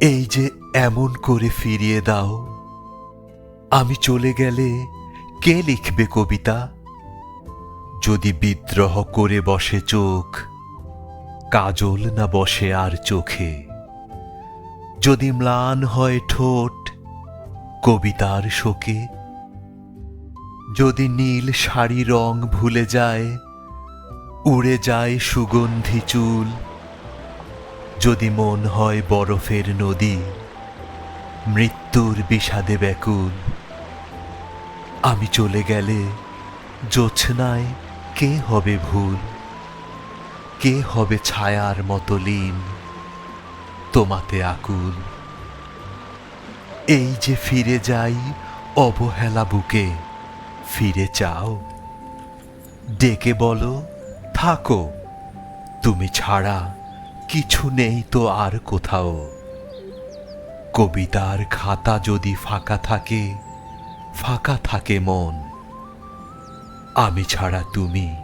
এই যে এমন করে ফিরিয়ে দাও, আমি চলে গেলে কে লিখবে কবিতা? যদি বিদ্রোহ করে বসে চোখ, কাজল না বসে আর চোখে। যদি ম্লান হয় ঠোঁট কবিতার শোকে। যদি নীল শাড়ি রং ভুলে যায়, উড়ে যায় সুগন্ধি চুল। যদি মন হয় বরফের নদী, মৃত্যুর বিষাদে ব্যাকুল। আমি চলে গেলে জোছনায় কে হবে ভুল? কে হবে ছায়ার মতো লীন, তোমাতে আকুল? এই যে ফিরে যাই অবহেলা বুকে, ফিরে চাও? ডেকে বলো থাকো, তুমি ছাড়া কিছু নেই তো আর কোথাও। কবিতার খাতা যদি ফাঁকা থাকে, ফাঁকা থাকে মন। আমি ছাড়া তুমি,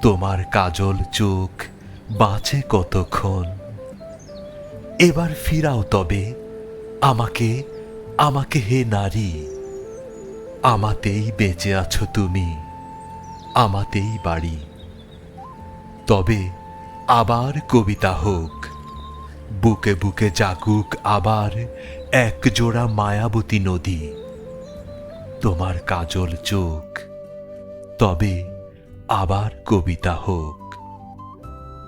তোমার কাজল চোখ বাঁচে কতক্ষণ। এবার ফিরাও তবে আমাকে, আমাকে হে নারী। আমাতেই বেঁচে আছো তুমি, আমাতেই বাড়ি। তবে আবার কবিতা হোক, বুকে বুকে জাগুক আবার এক জোড়া মায়াবতী নদী। তোমার কাজল চোখ, তবে আবার কবিতা হোক।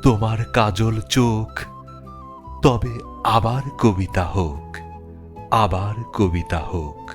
তোমার কাজল চোখ, তবে আবার কবিতা হোক, আবার কবিতা হোক।